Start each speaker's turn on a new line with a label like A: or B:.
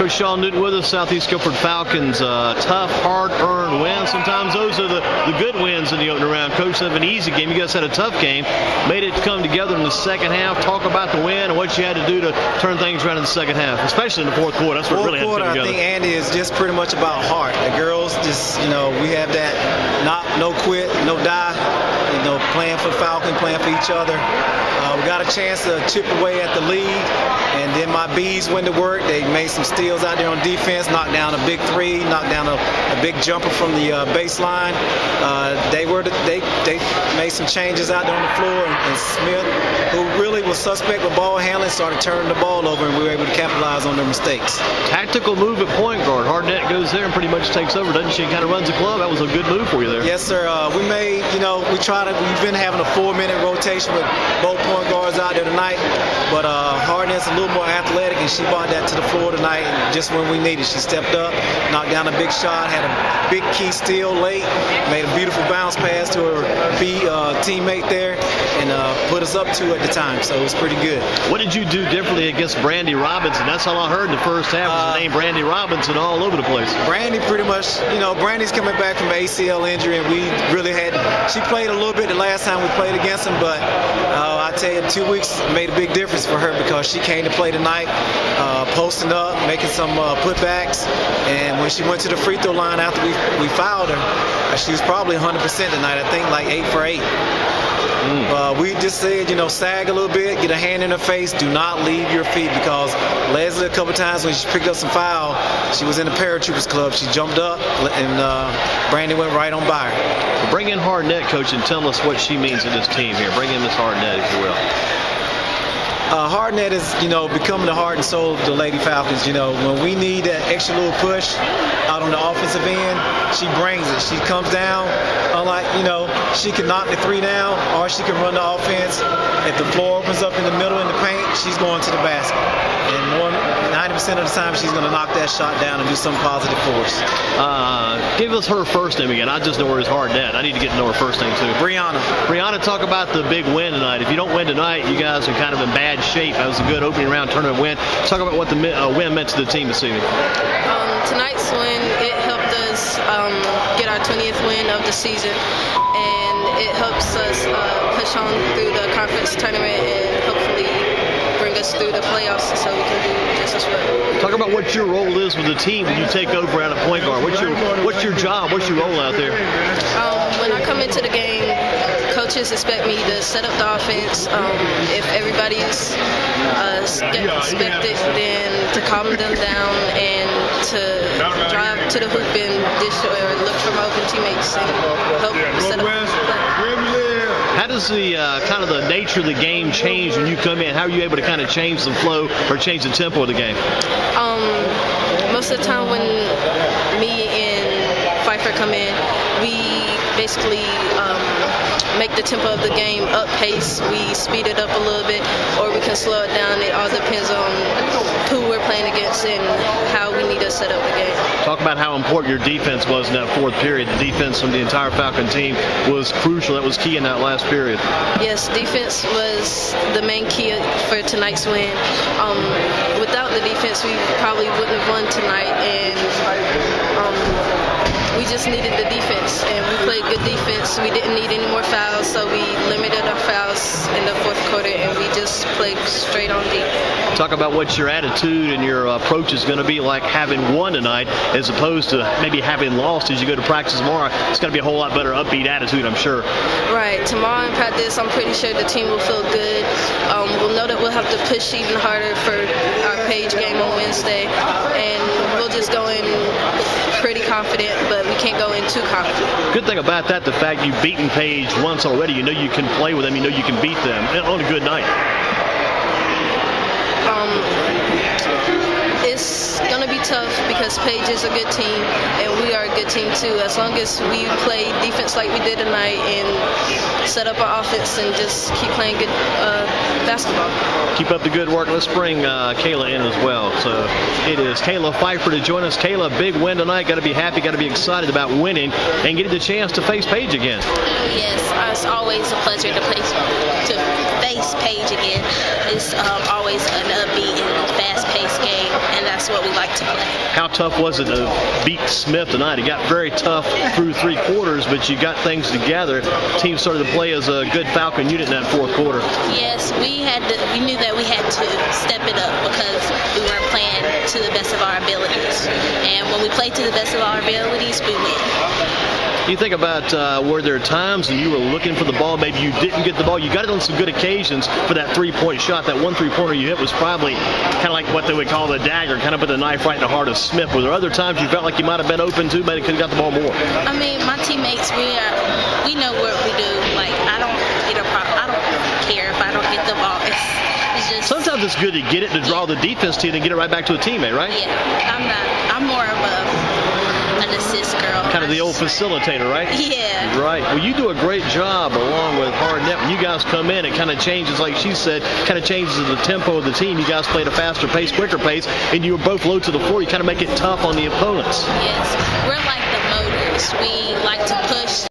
A: Coach Shawyn Newton with us, Southeast Guilford Falcons. Tough, hard-earned wins. Sometimes those are the good wins in the opening round. Coach, have an easy game. You guys had a tough game. Made it come together in the second half. Talk about the win and what you had to do to turn things around in the second half, especially in the fourth quarter. That's what really had to come together.
B: I think, Andy, is just pretty much about heart. The girls just, we have that no quit, no die, playing for the Falcons, playing for each other. We got a chance to chip away at the lead, and then my Bees went to work. They made some steals out there on defense, knocked down a big three, knocked down a big jumper from the baseline. They made some changes out there on the floor, and Smith, who really was suspect with ball handling, started turning the ball over, and we were able to capitalize on their mistakes.
A: Tactical move at point guard. Hardnett goes there and pretty much takes over, doesn't she? Kind of runs the club. That was a good move for you there.
B: Yes, sir. We've been having a 4-minute rotation with both point guards out there tonight, but Hardnett's a little more athletic, and she brought that to the floor tonight. And just when we needed, she stepped up, knocked down a big shot, had a big key steal late, made a beautiful bounce pass to her teammate there, and put us up 2 at the time. So it was pretty good.
A: What did you do differently against Brandy Robinson? That's all I heard in the first half was the name Brandy Robinson all over the place.
B: Brandy pretty much, Brandy's coming back from ACL injury, and we really she played a little bit the last time we played against him, but I tell you, 2 weeks made a big difference for her because she came to play tonight, posting up, making some putbacks, and when she went to the free throw line after we fouled her, she was probably 100% tonight. I think like 8 for 8. We just said, sag a little bit, get a hand in her face, do not leave your feet, because Leslie a couple times when she picked up some foul, she was in the Paratroopers Club, she jumped up, and Brandy went right on by her.
A: Bring in Hardnett, Coach, and tell us what she means to this team here. Bring in Miss Hardnett, if you will.
B: Hardnett is, becoming the heart and soul of the Lady Falcons. When we need that extra little push out on the offensive end, she brings it. She comes down, unlike, she can knock the three down, or she can run the offense. If the floor opens up in the middle in the paint, she's going to the basket. And 90% of the time, she's going to knock that shot down and do some positive force.
A: Give us her first name again. I just know her as Hardnett. I need to get to know her first name, too.
B: Brianna.
A: Brianna, talk about the big win tonight. If you don't win tonight, you guys are kind of in bad shape. That was a good opening round tournament win. Talk about what the win meant to the team this evening.
C: Tonight's win, it helped us get our 20th win of the season, and it helps us push on through the conference tournament and hopefully bring us through the playoffs so we can do just as well.
A: Talk about what your role is with the team when you take over out of point guard. What's your job? What's your role out there?
C: When I come into the game, coaches expect me to set up the offense. If everybody's expected, then to calm them down and to drive to the hoop and dish or look for my open teammates and help set up the play.
A: How does the kind of the nature of the game change when you come in? How are you able to kind of change the flow or change the tempo of the game?
C: Most of the time when me and Phifer come in, we basically make the tempo of the game up pace. We speed it up a little bit, or we can slow it down. It all depends on who we're playing against and how we need to set up the game.
A: Talk about how important your defense was in that fourth period. The defense from the entire Falcon team was crucial. That was key in that last period. Yes,
C: defense was the main key for tonight's win. Without the defense, we probably wouldn't have won tonight, and we just needed the defense, and we played good defense. We didn't need any more fouls, so we limited our fouls in the fourth quarter, and we just played straight on deep.
A: Talk about what your attitude and your approach is going to be like having won tonight as opposed to maybe having lost as you go to practice tomorrow. It's going to be a whole lot better upbeat attitude, I'm sure.
C: Right. Tomorrow in practice, I'm pretty sure the team will feel good. We'll know that we'll have to push even harder for our Page game on Wednesday, and we'll just go in pretty confident, but we can't go in too confident.
A: Good thing about that, the fact you've beaten Page once already, you know you can play with them, you know you can beat them on a good night.
C: It's going to be tough because because Paige is a good team, and we are a good team too. As long as we play defense like we did tonight and set up our offense and just keep playing good basketball.
A: Keep up the good work. Let's bring Kayla in as well. So it is Kayla Phifer to join us. Kayla, big win tonight. Got to be happy, got to be excited about winning and getting the chance to face Paige again.
D: Yes, it's always a pleasure to face Paige again. It's always an upbeat and fast-paced game, and that's what we like to play.
A: How tough was it to beat Smith tonight? It got very tough through 3 quarters, but you got things together. Team started to play as a good Falcon unit in that 4th quarter.
D: Yes, we knew that we had to step it up because we weren't playing to the best of our abilities. And when we play to the best of our abilities, we win.
A: You think about were there times when you were looking for the ball, maybe you didn't get the ball, you got it on some good occasions for that 3-point shot. That 1 3-pointer you hit was probably kind of like what they would call the dagger, kind of put the knife right in the heart of Smith. Were there other times you felt like you might have been open to, maybe could have got the ball more?
D: I mean, my teammates, we know what we do. Like, I don't care if I don't get the ball. It's just,
A: sometimes it's good to get it, to draw the defense to you, and get it right back to a teammate, right?
D: Yeah, I'm more of an assist girl.
A: Kind of the old facilitator, right?
D: Yeah.
A: Right. Well, you do a great job along with Hardnett. When you guys come in, it kind of changes, like she said, kind of changes the tempo of the team. You guys played a faster pace, quicker pace, and you were both low to the floor. You kind of make it tough on the opponents.
D: Yes. We're like the motors. We like to push